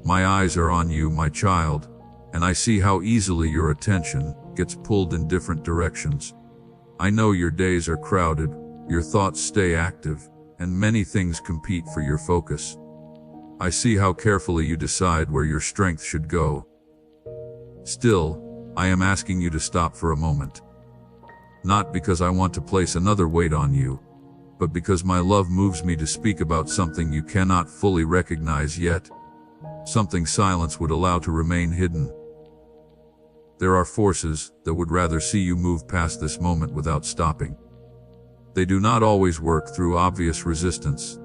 My eyes are on you, my child, and I see how easily your attention gets pulled in different directions. I know your days are crowded, your thoughts stay active, and many things compete for your focus. I see how carefully you decide where your strength should go. Still, I am asking you to stop for a moment. Not because I want to place another weight on you, but because my love moves me to speak about something you cannot fully recognize yet, something silence would allow to remain hidden. There are forces that would rather see you move past this moment without stopping. They do not always work through obvious resistance,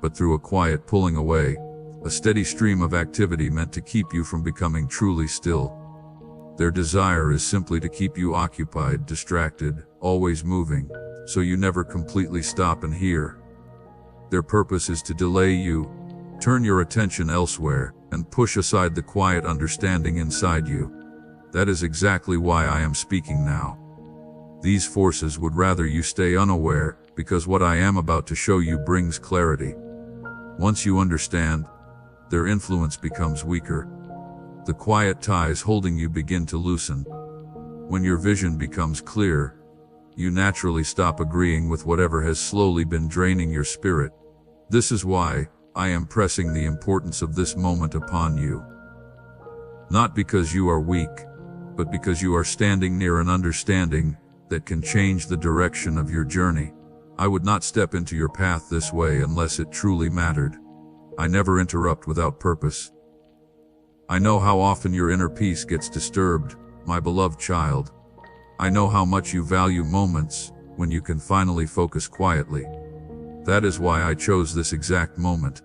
but through a quiet pulling away, a steady stream of activity meant to keep you from becoming truly still. Their desire is simply to keep you occupied, distracted, always moving, so you never completely stop and hear. Their purpose is to delay you, turn your attention elsewhere, and push aside the quiet understanding inside you. That is exactly why I am speaking now. These forces would rather you stay unaware, because what I am about to show you brings clarity. Once you understand, their influence becomes weaker. The quiet ties holding you begin to loosen. When your vision becomes clear, you naturally stop agreeing with whatever has slowly been draining your spirit. This is why I am pressing the importance of this moment upon you. Not because you are weak, but because you are standing near an understanding that can change the direction of your journey. I would not step into your path this way unless it truly mattered. I never interrupt without purpose. I know how often your inner peace gets disturbed, my beloved child. I know how much you value moments when you can finally focus quietly. That is why I chose this exact moment.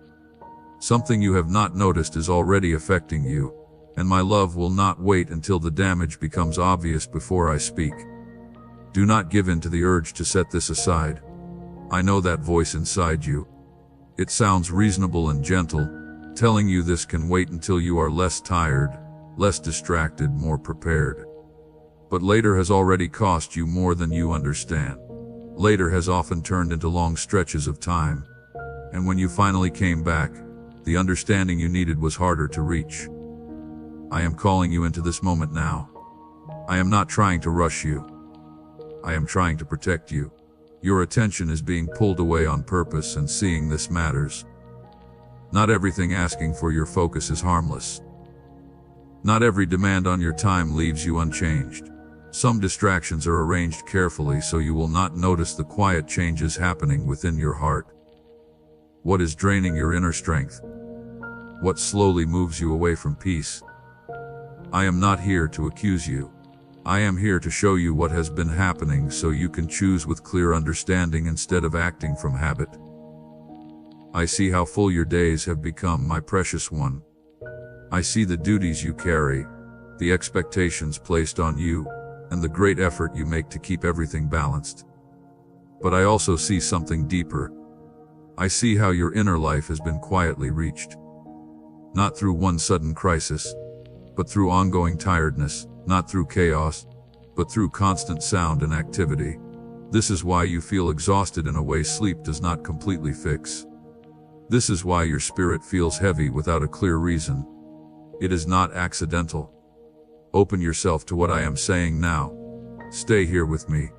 Something you have not noticed is already affecting you, and my love will not wait until the damage becomes obvious before I speak. Do not give in to the urge to set this aside. I know that voice inside you. It sounds reasonable and gentle, telling you this can wait until you are less tired, less distracted, more prepared. But later has already cost you more than you understand. Later has often turned into long stretches of time. And when you finally came back, the understanding you needed was harder to reach. I am calling you into this moment now. I am not trying to rush you. I am trying to protect you. Your attention is being pulled away on purpose, and seeing this matters. Not everything asking for your focus is harmless. Not every demand on your time leaves you unchanged. Some distractions are arranged carefully so you will not notice the quiet changes happening within your heart. What is draining your inner strength? What slowly moves you away from peace? I am not here to accuse you. I am here to show you what has been happening so you can choose with clear understanding instead of acting from habit. I see how full your days have become, my precious one. I see the duties you carry, the expectations placed on you, and the great effort you make to keep everything balanced. But I also see something deeper. I see how your inner life has been quietly reached. Not through one sudden crisis, but through ongoing tiredness, not through chaos, but through constant sound and activity. This is why you feel exhausted in a way sleep does not completely fix. This is why your spirit feels heavy without a clear reason. It is not accidental. Open yourself to what I am saying now. Stay here with me.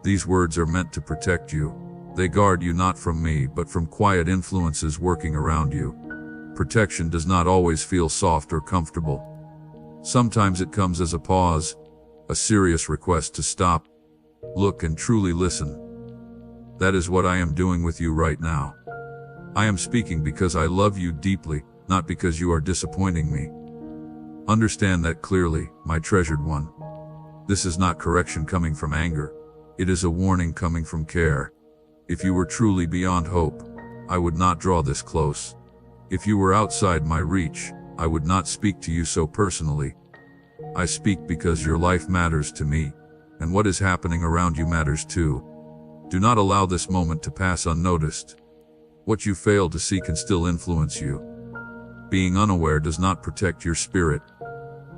These words are meant to protect you. They guard you not from me, but from quiet influences working around you. Protection does not always feel soft or comfortable. Sometimes it comes as a pause, a serious request to stop, look, and truly listen. That is what I am doing with you right now. I am speaking because I love you deeply, not because you are disappointing me. Understand that clearly, my treasured one. This is not correction coming from anger. It is a warning coming from care. If you were truly beyond hope, I would not draw this close. If you were outside my reach, I would not speak to you so personally. I speak because your life matters to me, and what is happening around you matters too. Do not allow this moment to pass unnoticed. What you fail to see can still influence you. Being unaware does not protect your spirit.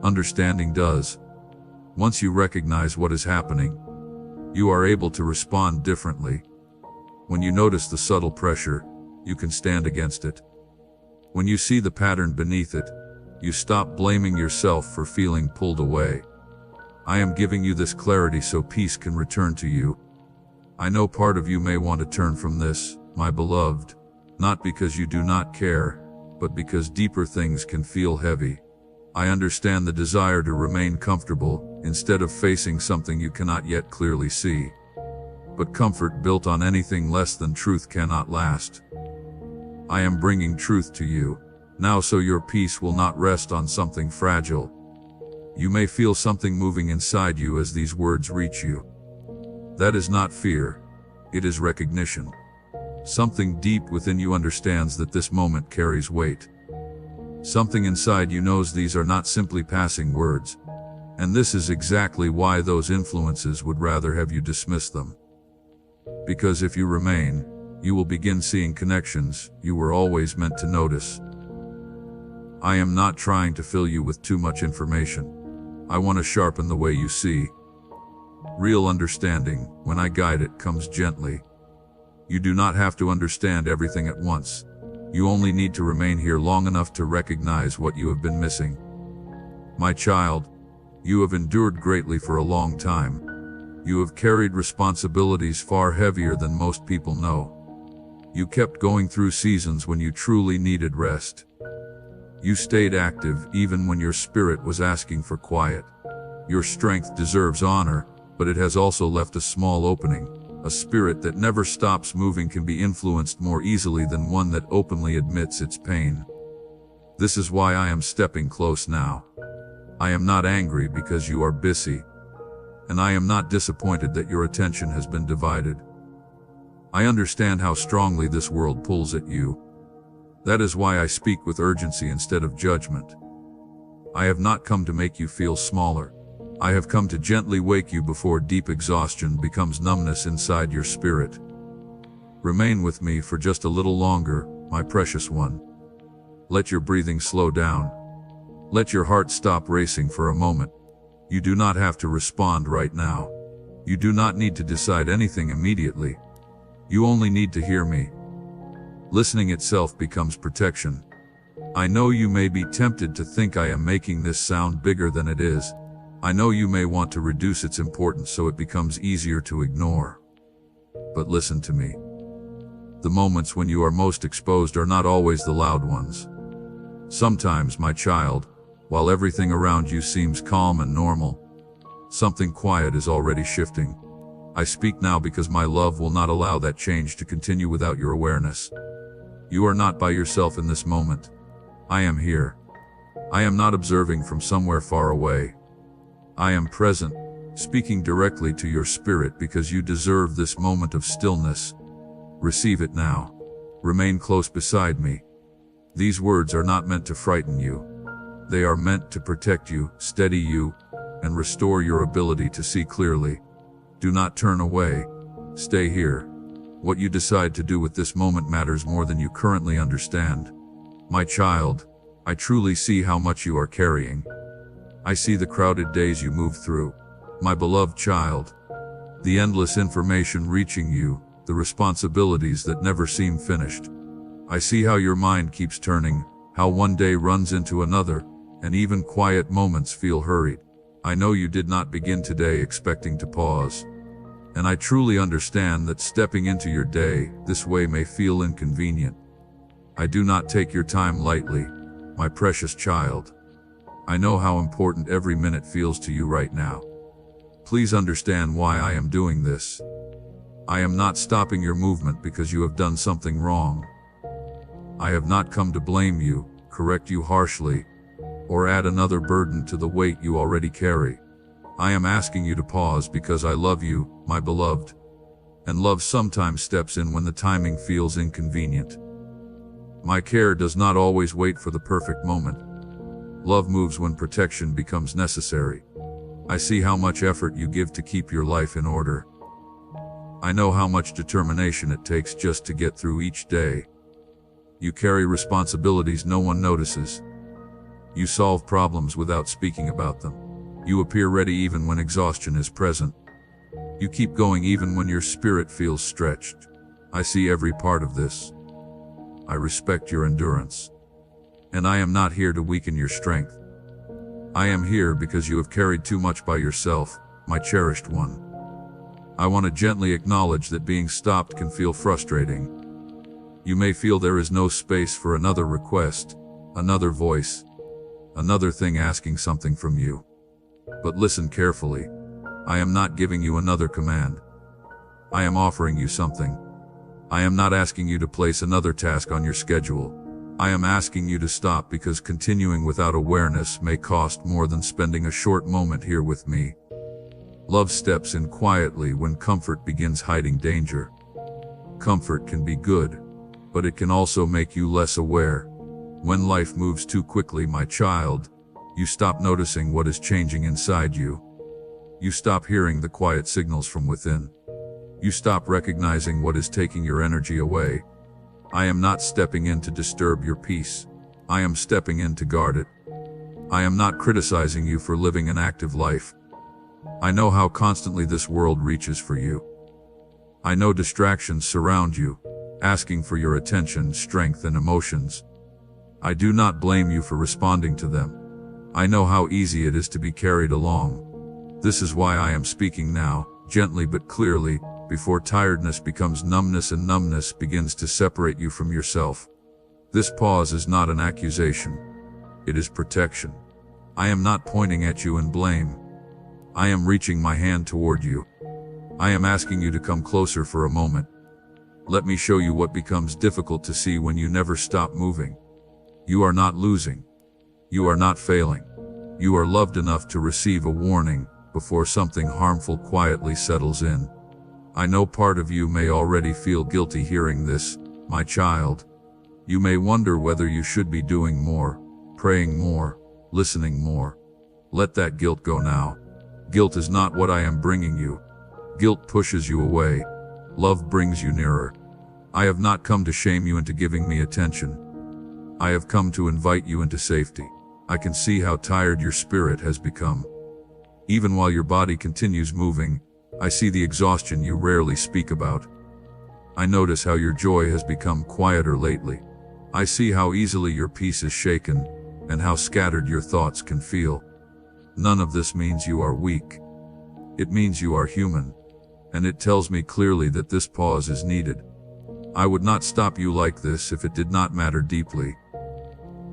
Understanding does. Once you recognize what is happening, you are able to respond differently. When you notice the subtle pressure, you can stand against it. When you see the pattern beneath it, you stop blaming yourself for feeling pulled away. I am giving you this clarity so peace can return to you. I know part of you may want to turn from this, my beloved, not because you do not care, but because deeper things can feel heavy. I understand the desire to remain comfortable instead of facing something you cannot yet clearly see. But comfort built on anything less than truth cannot last. I am bringing truth to you now so your peace will not rest on something fragile. You may feel something moving inside you as these words reach you. That is not fear, it is recognition. Something deep within you understands that this moment carries weight. Something inside you knows these are not simply passing words, and this is exactly why those influences would rather have you dismiss them. Because if you remain, you will begin seeing connections you were always meant to notice. I am not trying to fill you with too much information. I want to sharpen the way you see. Real understanding, when I guide it, comes gently. You do not have to understand everything at once. You only need to remain here long enough to recognize what you have been missing. My child, you have endured greatly for a long time. You have carried responsibilities far heavier than most people know. You kept going through seasons when you truly needed rest. You stayed active even when your spirit was asking for quiet. Your strength deserves honor, but it has also left a small opening. A spirit that never stops moving can be influenced more easily than one that openly admits its pain. This is why I am stepping close now. I am not angry because you are busy, and I am not disappointed that your attention has been divided. I understand how strongly this world pulls at you. That is why I speak with urgency instead of judgment. I have not come to make you feel smaller. I have come to gently wake you before deep exhaustion becomes numbness inside your spirit. Remain with me for just a little longer, my precious one. Let your breathing slow down. Let your heart stop racing for a moment. You do not have to respond right now. You do not need to decide anything immediately. You only need to hear me. Listening itself becomes protection. I know you may be tempted to think I am making this sound bigger than it is. I know you may want to reduce its importance so it becomes easier to ignore. But listen to me. The moments when you are most exposed are not always the loud ones. Sometimes, my child, while everything around you seems calm and normal, something quiet is already shifting. I speak now because my love will not allow that change to continue without your awareness. You are not by yourself in this moment. I am here. I am not observing from somewhere far away. I am present, speaking directly to your spirit because you deserve this moment of stillness. Receive it now. Remain close beside me. These words are not meant to frighten you. They are meant to protect you, steady you, and restore your ability to see clearly. Do not turn away. Stay here. What you decide to do with this moment matters more than you currently understand. My child, I truly see how much you are carrying. I see the crowded days you move through. My beloved child, the endless information reaching you, the responsibilities that never seem finished. I see how your mind keeps turning, how one day runs into another, and even quiet moments feel hurried. I know you did not begin today expecting to pause. And I truly understand that stepping into your day this way may feel inconvenient. I do not take your time lightly, my precious child. I know how important every minute feels to you right now. Please understand why I am doing this. I am not stopping your movement because you have done something wrong. I have not come to blame you, correct you harshly, or add another burden to the weight you already carry. I am asking you to pause because I love you, my beloved. And love sometimes steps in when the timing feels inconvenient. My care does not always wait for the perfect moment. Love moves when protection becomes necessary. I see how much effort you give to keep your life in order. I know how much determination it takes just to get through each day. You carry responsibilities no one notices. You solve problems without speaking about them. You appear ready even when exhaustion is present. You keep going even when your spirit feels stretched. I see every part of this. I respect your endurance. And I am not here to weaken your strength. I am here because you have carried too much by yourself, my cherished one. I want to gently acknowledge that being stopped can feel frustrating. You may feel there is no space for another request, another voice, another thing asking something from you. But listen carefully. I am not giving you another command. I am offering you something. I am not asking you to place another task on your schedule. I am asking you to stop because continuing without awareness may cost more than spending a short moment here with me. Love steps in quietly when comfort begins hiding danger. Comfort can be good, but it can also make you less aware. When life moves too quickly, my child, you stop noticing what is changing inside you. You stop hearing the quiet signals from within. You stop recognizing what is taking your energy away. I am not stepping in to disturb your peace. I am stepping in to guard it. I am not criticizing you for living an active life. I know how constantly this world reaches for you. I know distractions surround you, asking for your attention, strength, and emotions. I do not blame you for responding to them. I know how easy it is to be carried along. This is why I am speaking now, gently but clearly, before tiredness becomes numbness and numbness begins to separate you from yourself. This pause is not an accusation. It is protection. I am not pointing at you in blame. I am reaching my hand toward you. I am asking you to come closer for a moment. Let me show you what becomes difficult to see when you never stop moving. You are not losing. You are not failing. You are loved enough to receive a warning before something harmful quietly settles in. I know part of you may already feel guilty hearing this, my child. You may wonder whether you should be doing more, praying more, listening more. Let that guilt go now. Guilt is not what I am bringing you. Guilt pushes you away. Love brings you nearer. I have not come to shame you into giving me attention. I have come to invite you into safety. I can see how tired your spirit has become. Even while your body continues moving, I see the exhaustion you rarely speak about. I notice how your joy has become quieter lately. I see how easily your peace is shaken, and how scattered your thoughts can feel. None of this means you are weak. It means you are human, and it tells me clearly that this pause is needed. I would not stop you like this if it did not matter deeply.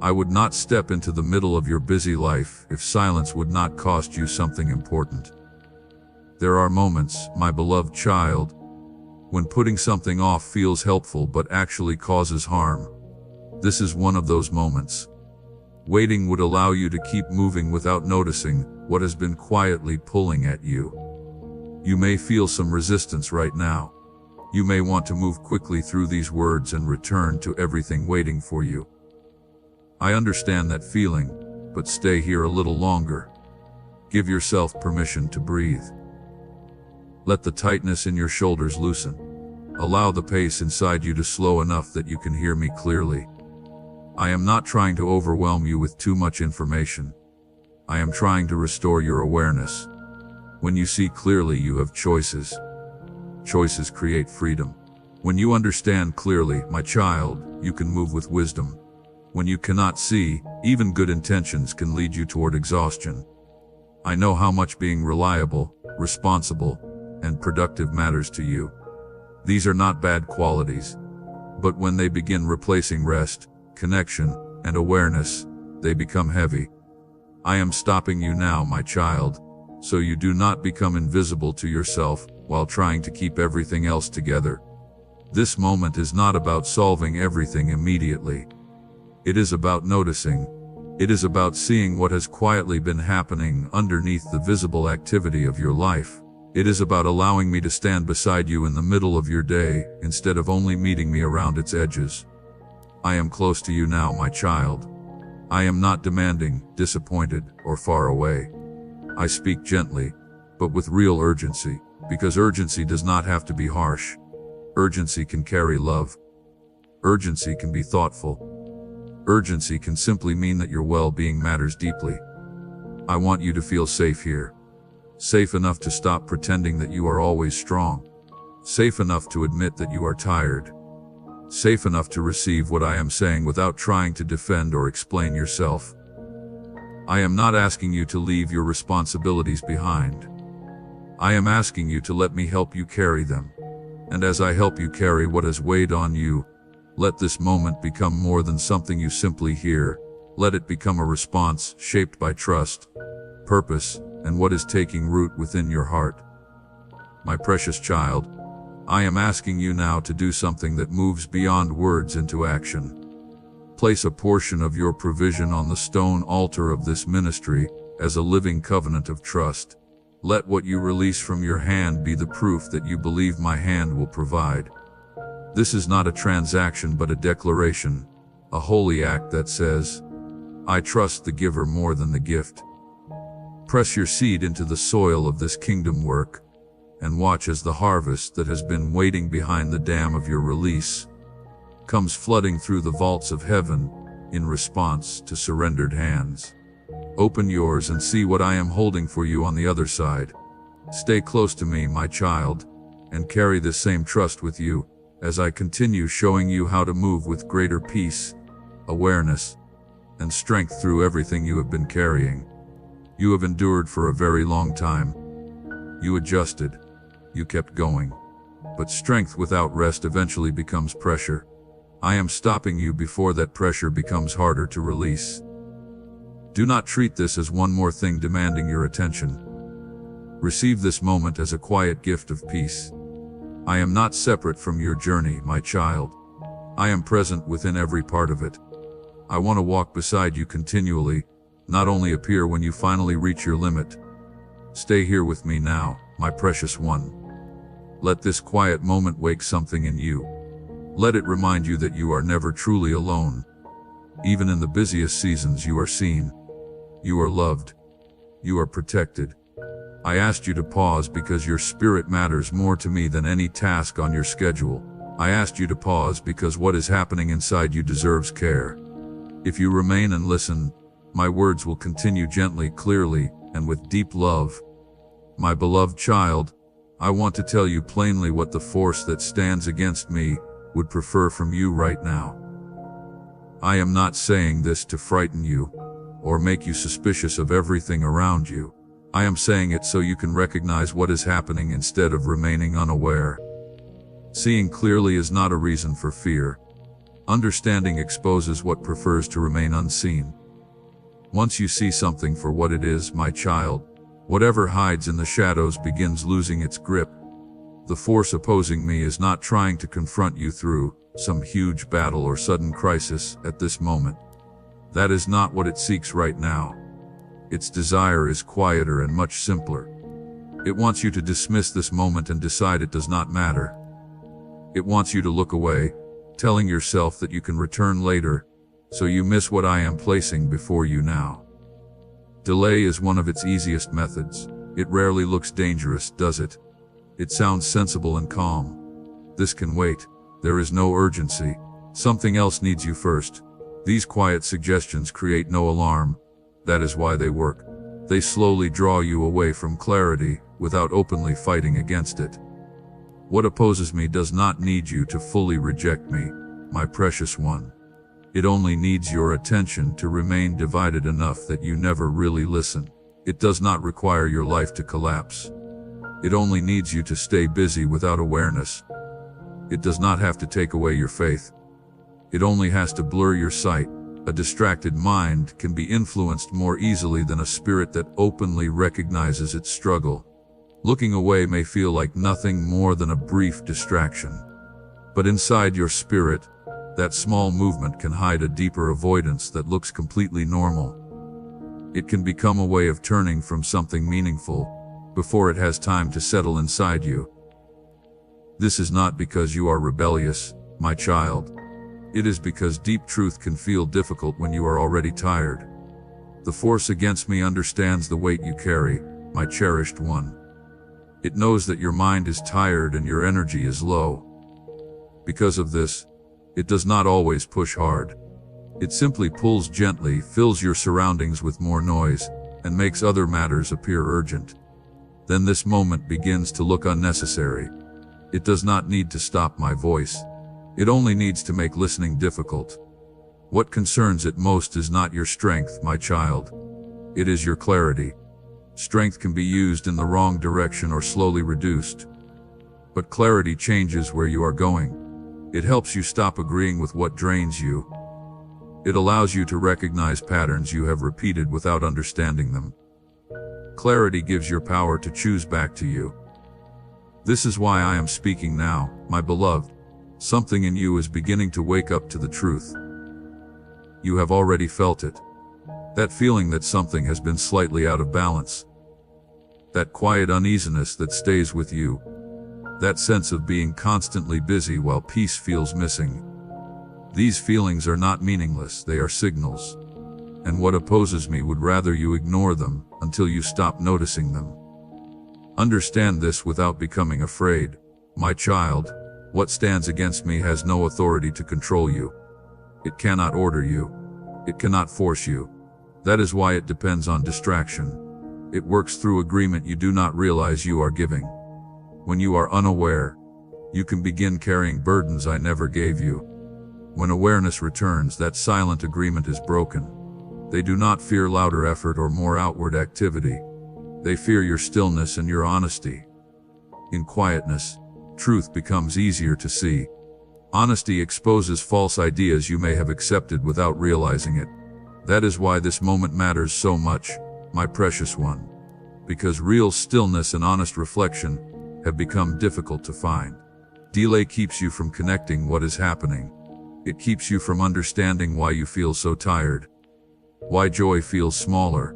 I would not step into the middle of your busy life if silence would not cost you something important. There are moments, my beloved child, when putting something off feels helpful but actually causes harm. This is one of those moments. Waiting would allow you to keep moving without noticing what has been quietly pulling at you. You may feel some resistance right now. You may want to move quickly through these words and return to everything waiting for you. I understand that feeling, but stay here a little longer. Give yourself permission to breathe. Let the tightness in your shoulders loosen. Allow the pace inside you to slow enough that you can hear me clearly. I am not trying to overwhelm you with too much information. I am trying to restore your awareness. When you see clearly, you have choices. Choices create freedom. When you understand clearly, my child, you can move with wisdom. When you cannot see, even good intentions can lead you toward exhaustion. I know how much being reliable, responsible, and productive matters to you. These are not bad qualities. But when they begin replacing rest, connection, and awareness, they become heavy. I am stopping you now, my child, so you do not become invisible to yourself while trying to keep everything else together. This moment is not about solving everything immediately. It is about noticing. It is about seeing what has quietly been happening underneath the visible activity of your life. It is about allowing me to stand beside you in the middle of your day instead of only meeting me around its edges. I am close to you now, my child. I am not demanding, disappointed, or far away. I speak gently, but with real urgency, because urgency does not have to be harsh. Urgency can carry love. Urgency can be thoughtful. Urgency can simply mean that your well-being matters deeply. I want you to feel safe here. Safe enough to stop pretending that you are always strong. Safe enough to admit that you are tired. safe enough to receive what I am saying without trying to defend or explain yourself. I am not asking you to leave your responsibilities behind. I am asking you to let me help you carry them. And as I help you carry what has weighed on you, let this moment become more than something you simply hear. Let it become a response shaped by trust, purpose, and what is taking root within your heart. My precious child, I am asking you now to do something that moves beyond words into action. Place a portion of your provision on the stone altar of this ministry as a living covenant of trust. Let what you release from your hand be the proof that you believe my hand will provide. This is not a transaction but a declaration, a holy act that says, I trust the giver more than the gift. Press your seed into the soil of this kingdom work, and watch as the harvest that has been waiting behind the dam of your release comes flooding through the vaults of heaven in response to surrendered hands. Open yours and see what I am holding for you on the other side. Stay close to me, my child, and carry this same trust with you as I continue showing you how to move with greater peace, awareness, and strength through everything you have been carrying. You have endured for a very long time. You adjusted. You kept going. But strength without rest eventually becomes pressure. I am stopping you before that pressure becomes harder to release. Do not treat this as one more thing demanding your attention. Receive this moment as a quiet gift of peace. I am not separate from your journey, my child. I am present within every part of it. I want to walk beside you continually, not only appear when you finally reach your limit. Stay here with me now, my precious one. Let this quiet moment wake something in you. Let it remind you that you are never truly alone. Even in the busiest seasons, you are seen. You are loved. You are protected. I asked you to pause because your spirit matters more to me than any task on your schedule. I asked you to pause because what is happening inside you deserves care. If you remain and listen, my words will continue gently, clearly, and with deep love. My beloved child, I want to tell you plainly what the force that stands against me would prefer from you right now. I am not saying this to frighten you or make you suspicious of everything around you. I am saying it so you can recognize what is happening instead of remaining unaware. Seeing clearly is not a reason for fear. Understanding exposes what prefers to remain unseen. Once you see something for what it is, my child, whatever hides in the shadows begins losing its grip. The force opposing me is not trying to confront you through some huge battle or sudden crisis at this moment. That is not what it seeks right now. Its desire is quieter and much simpler. It wants you to dismiss this moment and decide it does not matter. It wants you to look away, telling yourself that you can return later, so you miss what I am placing before you now. Delay is one of its easiest methods. It rarely looks dangerous, does it? It sounds sensible and calm. This can wait. There is no urgency. Something else needs you first. These quiet suggestions create no alarm. That is why they work. They slowly draw you away from clarity without openly fighting against it. What opposes me does not need you to fully reject me, my precious one. It only needs your attention to remain divided enough that you never really listen. It does not require your life to collapse. It only needs you to stay busy without awareness. It does not have to take away your faith. It only has to blur your sight. A distracted mind can be influenced more easily than a spirit that openly recognizes its struggle. Looking away may feel like nothing more than a brief distraction. But inside your spirit, that small movement can hide a deeper avoidance that looks completely normal. It can become a way of turning from something meaningful before it has time to settle inside you. This is not because you are rebellious, my child. It is because deep truth can feel difficult when you are already tired. The force against me understands the weight you carry, my cherished one. It knows that your mind is tired and your energy is low. Because of this, it does not always push hard. It simply pulls gently, fills your surroundings with more noise, and makes other matters appear urgent. Then this moment begins to look unnecessary. It does not need to stop my voice. It only needs to make listening difficult. What concerns it most is not your strength, my child. It is your clarity. Strength can be used in the wrong direction or slowly reduced. But clarity changes where you are going. It helps you stop agreeing with what drains you. It allows you to recognize patterns you have repeated without understanding them. Clarity gives your power to choose back to you. This is why I am speaking now, my beloved. Something in you is beginning to wake up to the truth. You have already felt it. That feeling that something has been slightly out of balance. That quiet uneasiness that stays with you. That sense of being constantly busy while peace feels missing. These feelings are not meaningless, they are signals. And what opposes me would rather you ignore them until you stop noticing them. Understand this without becoming afraid. My child, what stands against me has no authority to control you. It cannot order you. It cannot force you. That is why it depends on distraction. It works through agreement you do not realize you are giving. When you are unaware, you can begin carrying burdens I never gave you. When awareness returns, that silent agreement is broken. They do not fear louder effort or more outward activity. They fear your stillness and your honesty. In quietness, truth becomes easier to see. Honesty exposes false ideas you may have accepted without realizing it. That is why this moment matters so much, my precious one. Because real stillness and honest reflection have become difficult to find. Delay keeps you from connecting what is happening. It keeps you from understanding why you feel so tired. Why joy feels smaller.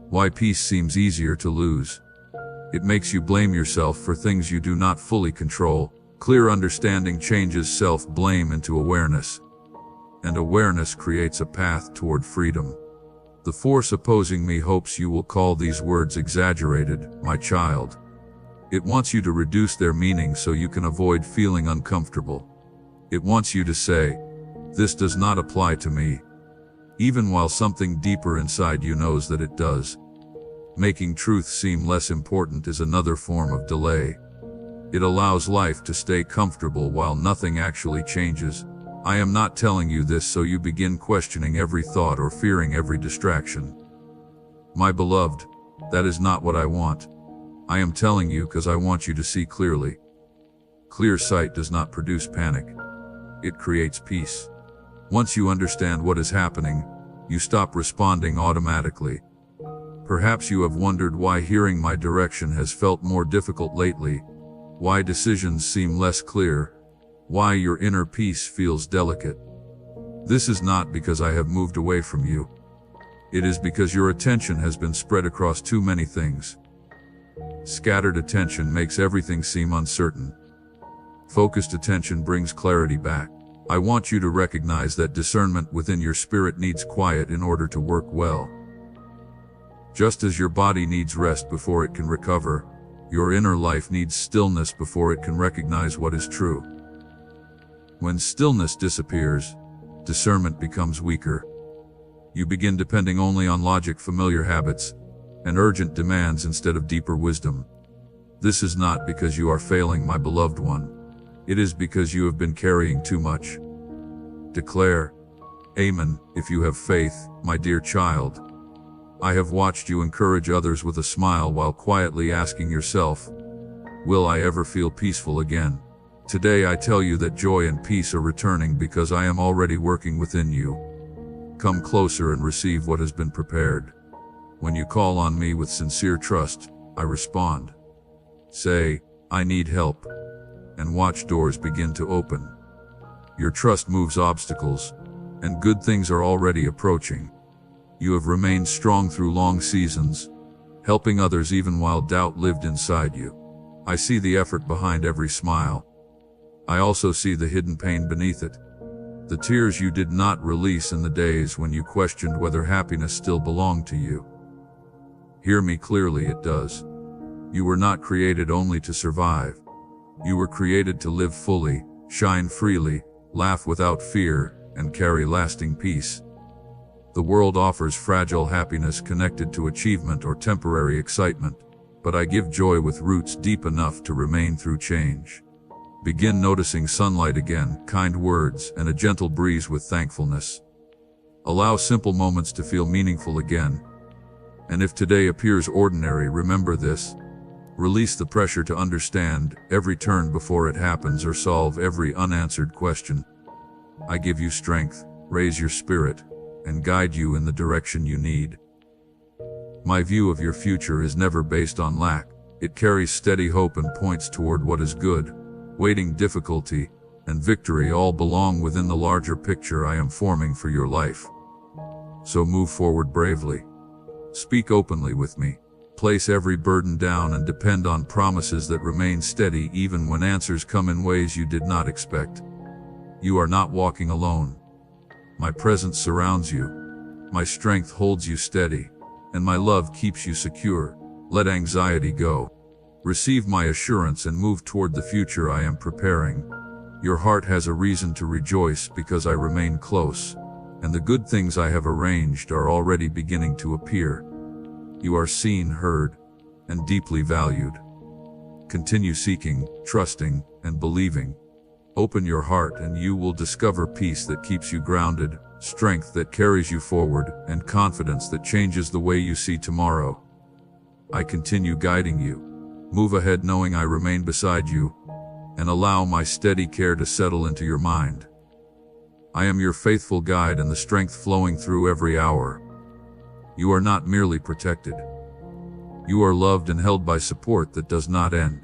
Why peace seems easier to lose. It makes you blame yourself for things you do not fully control. Clear understanding changes self-blame into awareness. And awareness creates a path toward freedom. The force opposing me hopes you will call these words exaggerated, my child. It wants you to reduce their meaning so you can avoid feeling uncomfortable. It wants you to say, "This does not apply to me," even while something deeper inside you knows that it does. Making truth seem less important is another form of delay. It allows life to stay comfortable while nothing actually changes. I am not telling you this so you begin questioning every thought or fearing every distraction. My beloved, that is not what I want. I am telling you because I want you to see clearly. Clear sight does not produce panic. It creates peace. Once you understand what is happening, you stop responding automatically. Perhaps you have wondered why hearing my direction has felt more difficult lately, why decisions seem less clear, why your inner peace feels delicate. This is not because I have moved away from you. It is because your attention has been spread across too many things. Scattered attention makes everything seem uncertain. Focused attention brings clarity back. I want you to recognize that discernment within your spirit needs quiet in order to work well. Just as your body needs rest before it can recover, your inner life needs stillness before it can recognize what is true. When stillness disappears, discernment becomes weaker. You begin depending only on logic, familiar habits, and urgent demands instead of deeper wisdom. This is not because you are failing, my beloved one. It is because you have been carrying too much. Declare, Amen, if you have faith, my dear child. I have watched you encourage others with a smile while quietly asking yourself, will I ever feel peaceful again? Today I tell you that joy and peace are returning because I am already working within you. Come closer and receive what has been prepared. When you call on me with sincere trust, I respond. Say, I need help. And watch doors begin to open. Your trust moves obstacles, and good things are already approaching. You have remained strong through long seasons, helping others even while doubt lived inside you. I see the effort behind every smile. I also see the hidden pain beneath it. The tears you did not release in the days when you questioned whether happiness still belonged to you. Hear me clearly, it does. You were not created only to survive. You were created to live fully, shine freely, laugh without fear, and carry lasting peace. The world offers fragile happiness connected to achievement or temporary excitement, but I give joy with roots deep enough to remain through change. Begin noticing sunlight again, kind words, and a gentle breeze with thankfulness. Allow simple moments to feel meaningful again. And if today appears ordinary, remember this. Release the pressure to understand every turn before it happens or solve every unanswered question. I give you strength, raise your spirit, and guide you in the direction you need. My view of your future is never based on lack. It carries steady hope and points toward what is good. Waiting, difficulty, and victory all belong within the larger picture I am forming for your life. So move forward bravely. Speak openly with me. Place every burden down and depend on promises that remain steady even when answers come in ways you did not expect. You are not walking alone. My presence surrounds you. My strength holds you steady, and my love keeps you secure. Let anxiety go. Receive my assurance and move toward the future I am preparing. Your heart has a reason to rejoice because I remain close, and the good things I have arranged are already beginning to appear. You are seen, heard, and deeply valued. Continue seeking, trusting, and believing. Open your heart and you will discover peace that keeps you grounded, strength that carries you forward, and confidence that changes the way you see tomorrow. I continue guiding you. Move ahead knowing I remain beside you, and allow my steady care to settle into your mind. I am your faithful guide and the strength flowing through every hour. You are not merely protected. You are loved and held by support that does not end.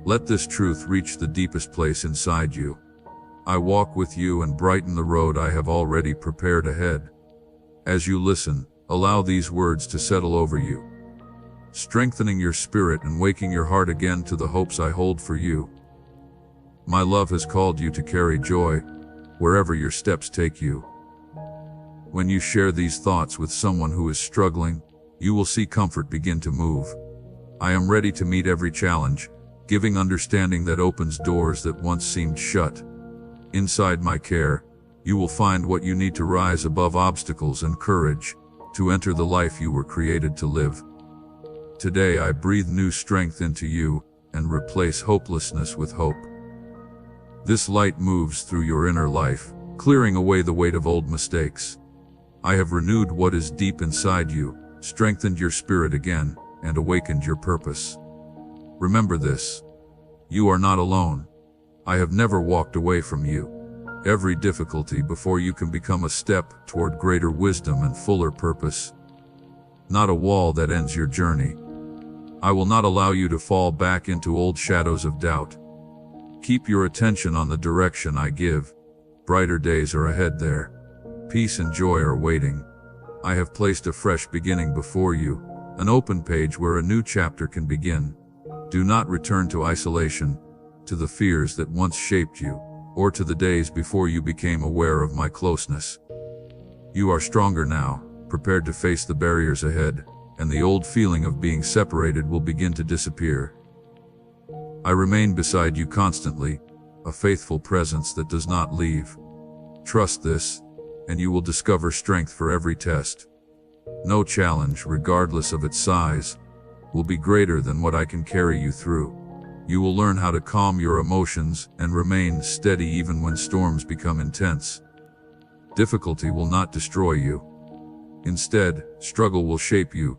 Let this truth reach the deepest place inside you. I walk with you and brighten the road I have already prepared ahead. As you listen, allow these words to settle over you, strengthening your spirit and waking your heart again to the hopes I hold for you. My love has called you to carry joy wherever your steps take you. When you share these thoughts with someone who is struggling, you will see comfort begin to move. I am ready to meet every challenge, giving understanding that opens doors that once seemed shut. Inside my care, you will find what you need to rise above obstacles and courage to enter the life you were created to live. Today I breathe new strength into you and replace hopelessness with hope. This light moves through your inner life, clearing away the weight of old mistakes. I have renewed what is deep inside you, strengthened your spirit again, and awakened your purpose. Remember this. You are not alone. I have never walked away from you. Every difficulty before you can become a step toward greater wisdom and fuller purpose. Not a wall that ends your journey. I will not allow you to fall back into old shadows of doubt. Keep your attention on the direction I give. Brighter days are ahead there. Peace and joy are waiting. I have placed a fresh beginning before you, an open page where a new chapter can begin. Do not return to isolation, to the fears that once shaped you, or to the days before you became aware of my closeness. You are stronger now, prepared to face the barriers ahead, and the old feeling of being separated will begin to disappear. I remain beside you constantly, a faithful presence that does not leave. Trust this, and you will discover strength for every test. No challenge, regardless of its size, will be greater than what I can carry you through. You will learn how to calm your emotions and remain steady even when storms become intense. Difficulty will not destroy you. Instead, struggle will shape you,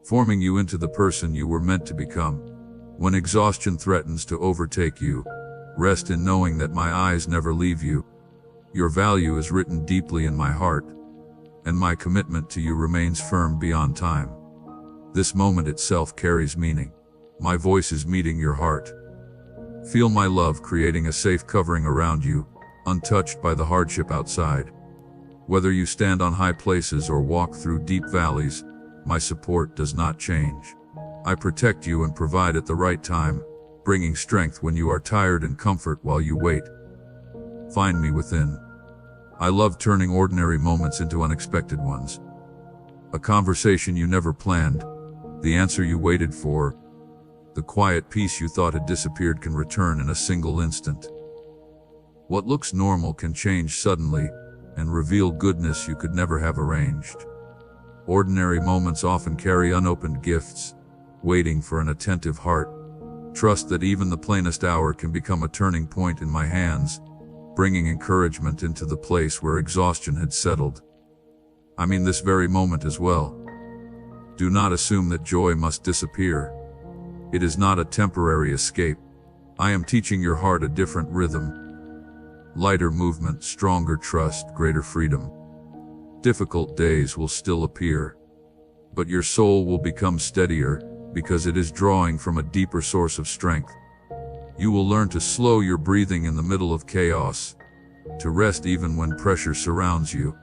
forming you into the person you were meant to become. When exhaustion threatens to overtake you, rest in knowing that my eyes never leave you. Your value is written deeply in my heart, and my commitment to you remains firm beyond time. This moment itself carries meaning. My voice is meeting your heart. Feel my love creating a safe covering around you, untouched by the hardship outside. Whether you stand on high places or walk through deep valleys, my support does not change. I protect you and provide at the right time, bringing strength when you are tired and comfort while you wait. Find me within. I love turning ordinary moments into unexpected ones. A conversation you never planned, the answer you waited for, the quiet peace you thought had disappeared can return in a single instant. What looks normal can change suddenly and reveal goodness you could never have arranged. Ordinary moments often carry unopened gifts, waiting for an attentive heart. Trust that even the plainest hour can become a turning point in my hands, bringing encouragement into the place where exhaustion had settled. I mean this very moment as well. Do not assume that joy must disappear. It is not a temporary escape. I am teaching your heart a different rhythm. Lighter movement, stronger trust, greater freedom. Difficult days will still appear, but your soul will become steadier because it is drawing from a deeper source of strength. You will learn to slow your breathing in the middle of chaos, to rest even when pressure surrounds you,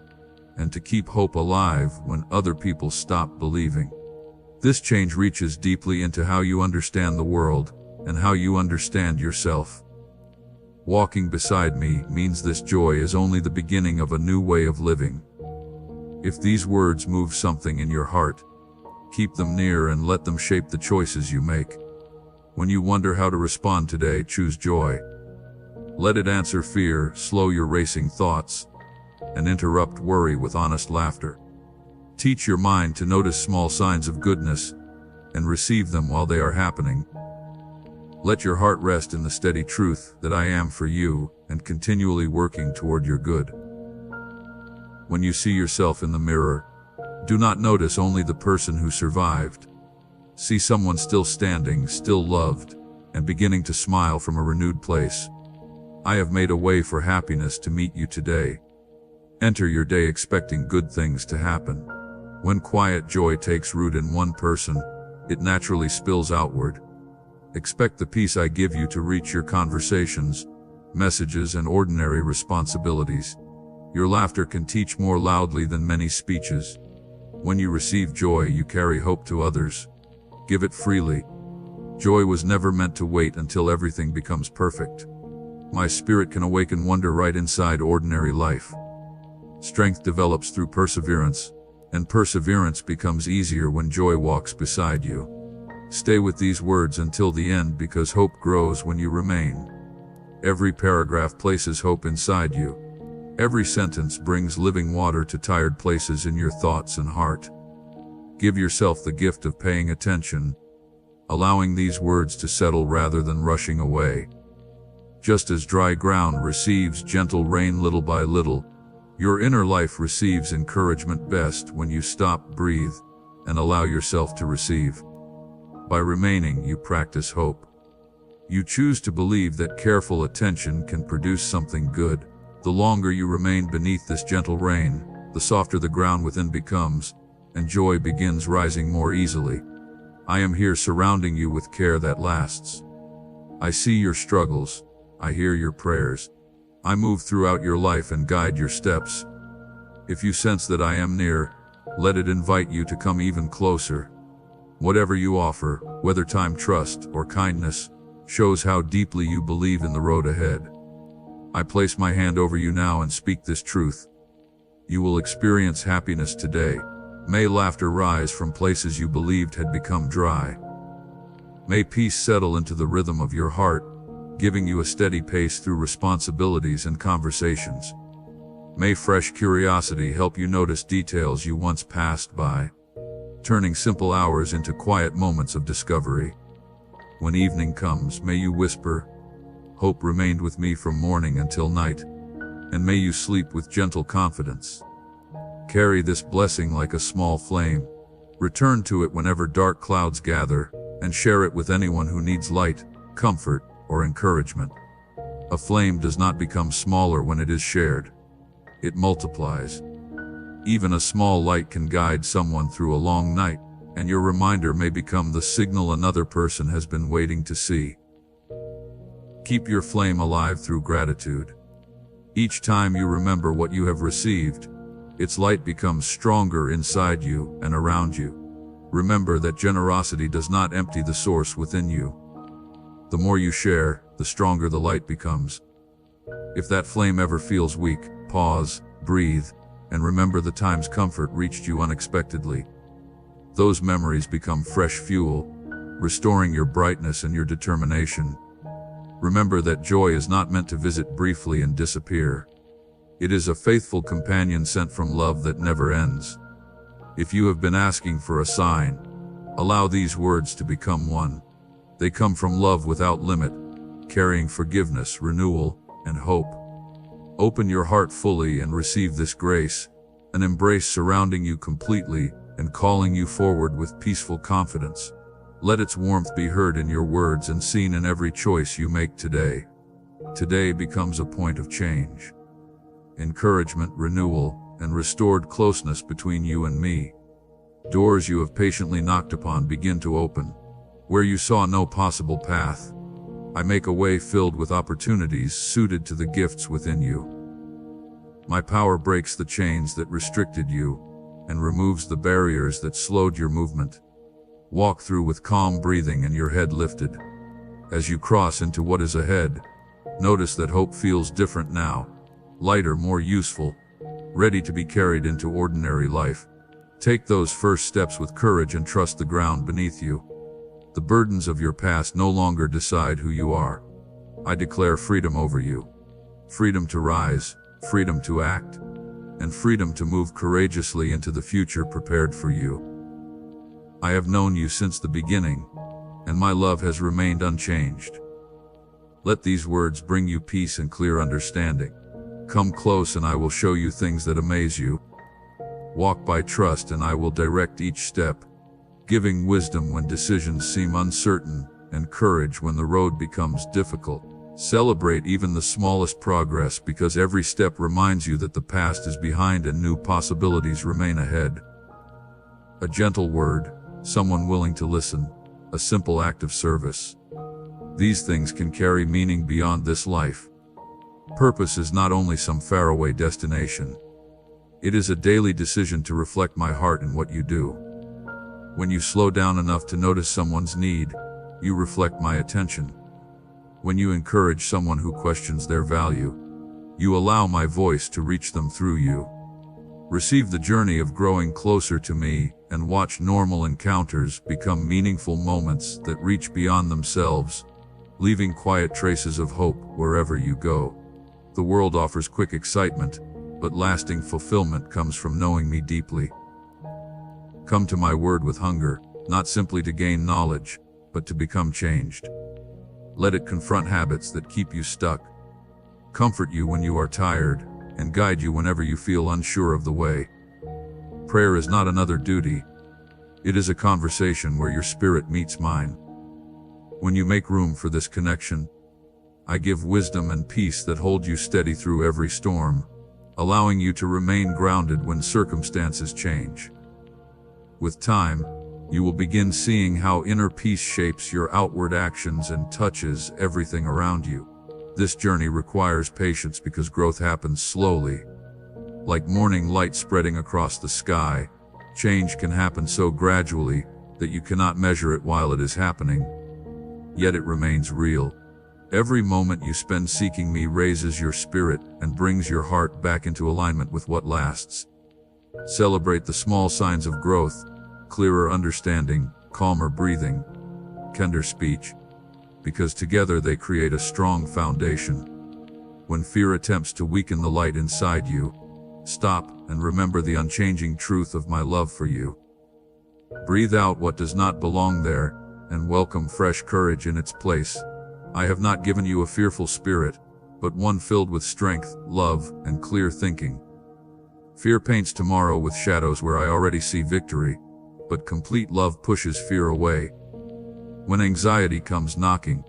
and to keep hope alive when other people stop believing. This change reaches deeply into how you understand the world and how you understand yourself. Walking beside me means this joy is only the beginning of a new way of living. If these words move something in your heart, keep them near and let them shape the choices you make. When you wonder how to respond today, choose joy. Let it answer fear, slow your racing thoughts, and interrupt worry with honest laughter. Teach your mind to notice small signs of goodness and receive them while they are happening. Let your heart rest in the steady truth that I am for you and continually working toward your good. When you see yourself in the mirror, do not notice only the person who survived. See someone still standing, still loved, and beginning to smile from a renewed place. I have made a way for happiness to meet you today. Enter your day expecting good things to happen. When quiet joy takes root in one person, it naturally spills outward. Expect the peace I give you to reach your conversations, messages, and ordinary responsibilities. Your laughter can teach more loudly than many speeches. When you receive joy, you carry hope to others. Give it freely. Joy was never meant to wait until everything becomes perfect. My spirit can awaken wonder right inside ordinary life. Strength develops through perseverance, and perseverance becomes easier when joy walks beside you. Stay with these words until the end because hope grows when you remain. Every paragraph places hope inside you. Every sentence brings living water to tired places in your thoughts and heart. Give yourself the gift of paying attention, allowing these words to settle rather than rushing away. Just as dry ground receives gentle rain little by little, your inner life receives encouragement best when you stop, breathe, and allow yourself to receive. By remaining, you practice hope. You choose to believe that careful attention can produce something good. The longer you remain beneath this gentle rain, the softer the ground within becomes, and joy begins rising more easily. I am here surrounding you with care that lasts. I see your struggles. I hear your prayers. I move throughout your life and guide your steps. If you sense that I am near, let it invite you to come even closer. Whatever you offer, whether time, trust, or kindness, shows how deeply you believe in the road ahead. I place my hand over you now and speak this truth. You will experience happiness today. May laughter rise from places you believed had become dry. May peace settle into the rhythm of your heart, giving you a steady pace through responsibilities and conversations. May fresh curiosity help you notice details you once passed by, turning simple hours into quiet moments of discovery. When evening comes, may you whisper, "Hope remained with me from morning until night," and may you sleep with gentle confidence. Carry this blessing like a small flame. Return to it whenever dark clouds gather, and share it with anyone who needs light, comfort, or encouragement. A flame does not become smaller when it is shared. It multiplies. Even a small light can guide someone through a long night, and your reminder may become the signal another person has been waiting to see. Keep your flame alive through gratitude. Each time you remember what you have received, its light becomes stronger inside you and around you. Remember that generosity does not empty the source within you. The more you share, the stronger the light becomes. If that flame ever feels weak, pause, breathe, and remember the times comfort reached you unexpectedly. Those memories become fresh fuel, restoring your brightness and your determination. Remember that joy is not meant to visit briefly and disappear. It is a faithful companion sent from love that never ends. If you have been asking for a sign, allow these words to become one. They come from love without limit, carrying forgiveness, renewal, and hope. Open your heart fully and receive this grace, an embrace surrounding you completely and calling you forward with peaceful confidence. Let its warmth be heard in your words and seen in every choice you make today. Today becomes a point of change. Encouragement, renewal, and restored closeness between you and me. Doors you have patiently knocked upon begin to open. Where you saw no possible path, I make a way filled with opportunities suited to the gifts within you. My power breaks the chains that restricted you and removes the barriers that slowed your movement. Walk through with calm breathing and your head lifted. As you cross into what is ahead, notice that hope feels different now, lighter, more useful, ready to be carried into ordinary life. Take those first steps with courage and trust the ground beneath you. The burdens of your past no longer decide who you are. I declare freedom over you. Freedom to rise, freedom to act, and freedom to move courageously into the future prepared for you. I have known you since the beginning, and my love has remained unchanged. Let these words bring you peace and clear understanding. Come close and I will show you things that amaze you. Walk by trust and I will direct each step, giving wisdom when decisions seem uncertain and courage when the road becomes difficult. Celebrate even the smallest progress because every step reminds you that the past is behind and new possibilities remain ahead. A gentle word, someone willing to listen, a simple act of service. These things can carry meaning beyond this life. Purpose is not only some faraway destination. It is a daily decision to reflect my heart in what you do. When you slow down enough to notice someone's need, you reflect my attention. When you encourage someone who questions their value, you allow my voice to reach them through you. Receive the journey of growing closer to me and watch normal encounters become meaningful moments that reach beyond themselves, leaving quiet traces of hope wherever you go. The world offers quick excitement, but lasting fulfillment comes from knowing me deeply. Come to my word with hunger, not simply to gain knowledge, but to become changed. Let it confront habits that keep you stuck, comfort you when you are tired, and guide you whenever you feel unsure of the way. Prayer is not another duty. It is a conversation where your spirit meets mine. When you make room for this connection, I give wisdom and peace that hold you steady through every storm, allowing you to remain grounded when circumstances change. With time, you will begin seeing how inner peace shapes your outward actions and touches everything around you. This journey requires patience because growth happens slowly. Like morning light spreading across the sky, change can happen so gradually that you cannot measure it while it is happening. Yet it remains real. Every moment you spend seeking me raises your spirit and brings your heart back into alignment with what lasts. Celebrate the small signs of growth, clearer understanding, calmer breathing, kinder speech, because together they create a strong foundation. When fear attempts to weaken the light inside you, stop and remember the unchanging truth of my love for you. Breathe out what does not belong there, and welcome fresh courage in its place. I have not given you a fearful spirit, but one filled with strength, love, and clear thinking. Fear paints tomorrow with shadows where I already see victory, but complete love pushes fear away. When anxiety comes knocking,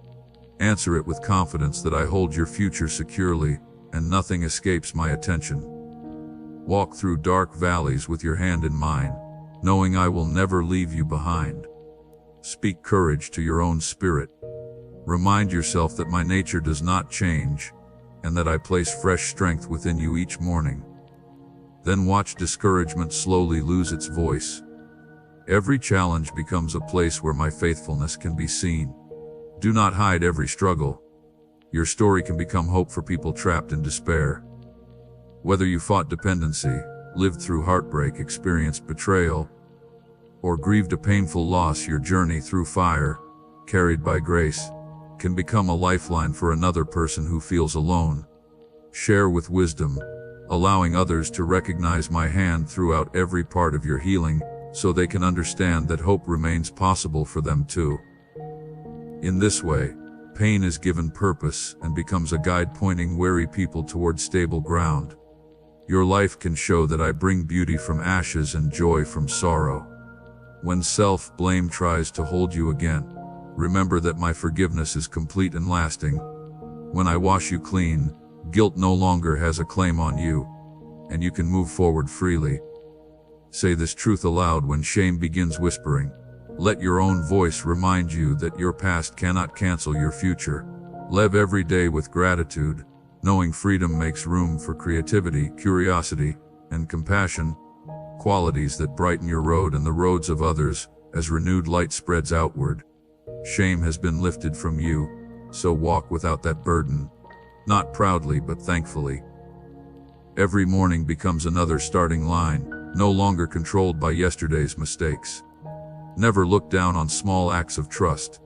answer it with confidence that I hold your future securely, and nothing escapes my attention. Walk through dark valleys with your hand in mine, knowing I will never leave you behind. Speak courage to your own spirit. Remind yourself that my nature does not change, and that I place fresh strength within you each morning. Then watch discouragement slowly lose its voice. Every challenge becomes a place where my faithfulness can be seen. Do not hide every struggle. Your story can become hope for people trapped in despair. Whether you fought dependency, lived through heartbreak, experienced betrayal, or grieved a painful loss, your journey through fire, carried by grace, can become a lifeline for another person who feels alone. Share with wisdom, allowing others to recognize my hand throughout every part of your healing, so they can understand that hope remains possible for them too. In this way, pain is given purpose and becomes a guide pointing weary people toward stable ground. Your life can show that I bring beauty from ashes and joy from sorrow. When self-blame tries to hold you again, remember that my forgiveness is complete and lasting. When I wash you clean, guilt no longer has a claim on you, and you can move forward freely. Say this truth aloud when shame begins whispering. Let your own voice remind you that your past cannot cancel your future. Live every day with gratitude, knowing freedom makes room for creativity, curiosity, and compassion, qualities that brighten your road and the roads of others as renewed light spreads outward. Shame has been lifted from you, so walk without that burden, not proudly but thankfully. Every morning becomes another starting line, no longer controlled by yesterday's mistakes. Never look down on small acts of trust.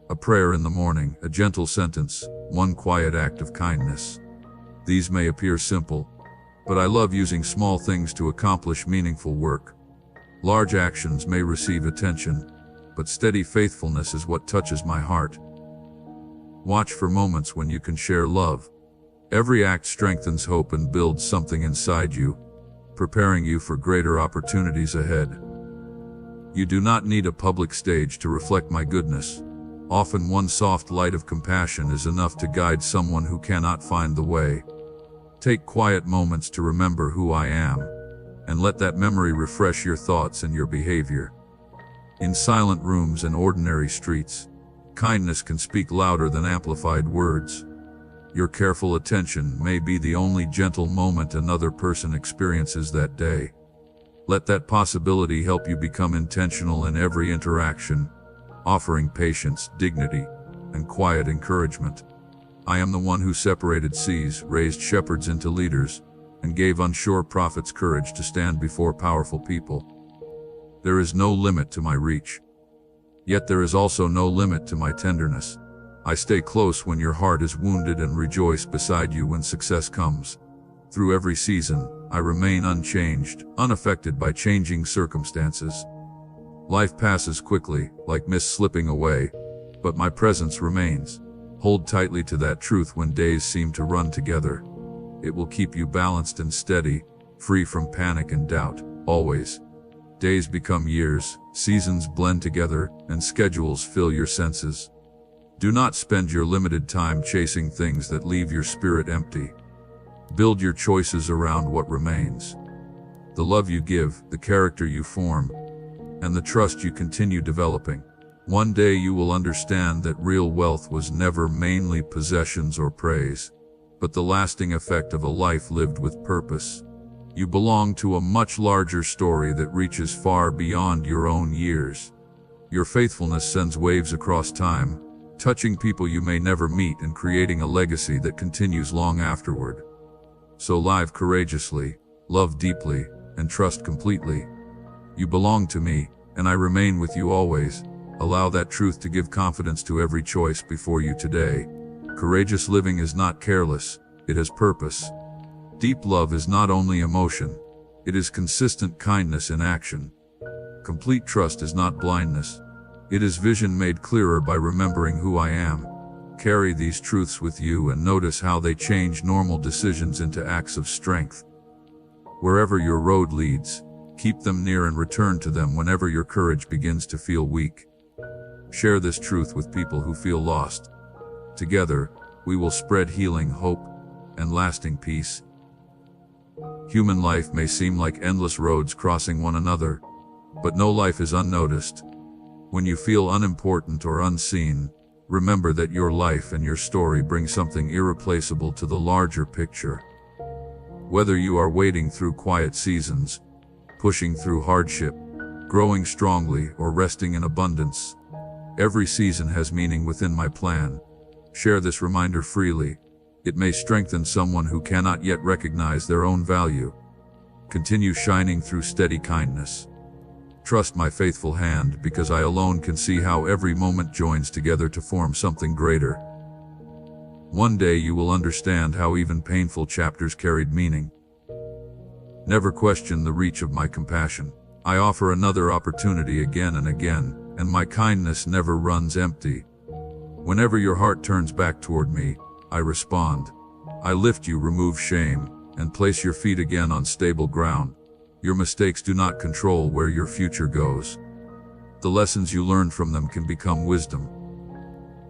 A prayer in the morning, a gentle sentence, one quiet act of kindness. These may appear simple, but I love using small things to accomplish meaningful work. Large actions may receive attention, but steady faithfulness is what touches my heart. Watch for moments when you can share love. Every act strengthens hope and builds something inside you, preparing you for greater opportunities ahead. You do not need a public stage to reflect my goodness. Often one soft light of compassion is enough to guide someone who cannot find the way. Take quiet moments to remember who I am, and let that memory refresh your thoughts and your behavior. In silent rooms and ordinary streets, kindness can speak louder than amplified words. Your careful attention may be the only gentle moment another person experiences that day. Let that possibility help you become intentional in every interaction, offering patience, dignity, and quiet encouragement. I am the one who separated seas, raised shepherds into leaders, and gave unsure prophets courage to stand before powerful people. There is no limit to my reach. Yet there is also no limit to my tenderness. I stay close when your heart is wounded and rejoice beside you when success comes. Through every season, I remain unchanged, unaffected by changing circumstances. Life passes quickly, like mist slipping away, but my presence remains. Hold tightly to that truth when days seem to run together. It will keep you balanced and steady, free from panic and doubt, always. Days become years, seasons blend together, and schedules fill your senses. Do not spend your limited time chasing things that leave your spirit empty. Build your choices around what remains. The love you give, the character you form, and the trust you continue developing. One day you will understand that real wealth was never mainly possessions or praise, but the lasting effect of a life lived with purpose. You belong to a much larger story that reaches far beyond your own years. Your faithfulness sends waves across time, touching people you may never meet and creating a legacy that continues long afterward. So live courageously, love deeply, and trust completely. You belong to me, and I remain with you always. Allow that truth to give confidence to every choice before you today. Courageous living is not careless, it has purpose. Deep love is not only emotion, it is consistent kindness in action. Complete trust is not blindness, it is vision made clearer by remembering who I am. Carry these truths with you and notice how they change normal decisions into acts of strength. Wherever your road leads, keep them near and return to them whenever your courage begins to feel weak. Share this truth with people who feel lost. Together, we will spread healing, hope, and lasting peace. Human life may seem like endless roads crossing one another, but no life is unnoticed. When you feel unimportant or unseen, remember that your life and your story bring something irreplaceable to the larger picture. Whether you are wading through quiet seasons, pushing through hardship, growing strongly, or resting in abundance, every season has meaning within my plan. Share this reminder freely. It may strengthen someone who cannot yet recognize their own value. Continue shining through steady kindness. Trust my faithful hand, because I alone can see how every moment joins together to form something greater. One day you will understand how even painful chapters carried meaning. Never question the reach of my compassion. I offer another opportunity again and again, and my kindness never runs empty. Whenever your heart turns back toward me, I respond. I lift you, remove shame, and place your feet again on stable ground. Your mistakes do not control where your future goes. The lessons you learn from them can become wisdom.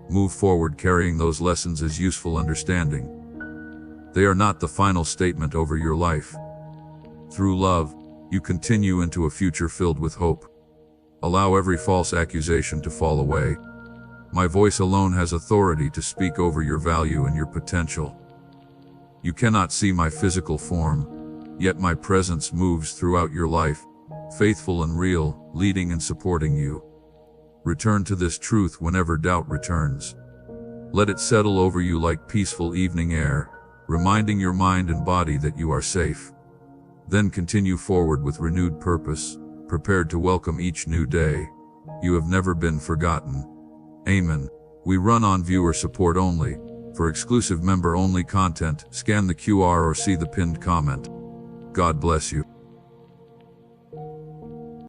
Move forward carrying those lessons as useful understanding. They are not the final statement over your life. Through love, you continue into a future filled with hope. Allow every false accusation to fall away. My voice alone has authority to speak over your value and your potential. You cannot see my physical form, yet my presence moves throughout your life, faithful and real, leading and supporting you. Return to this truth whenever doubt returns. Let it settle over you like peaceful evening air, reminding your mind and body that you are safe. Then continue forward with renewed purpose, prepared to welcome each new day. You have never been forgotten. Amen. We run on viewer support only. For exclusive member-only content, scan the QR or see the pinned comment. God bless you.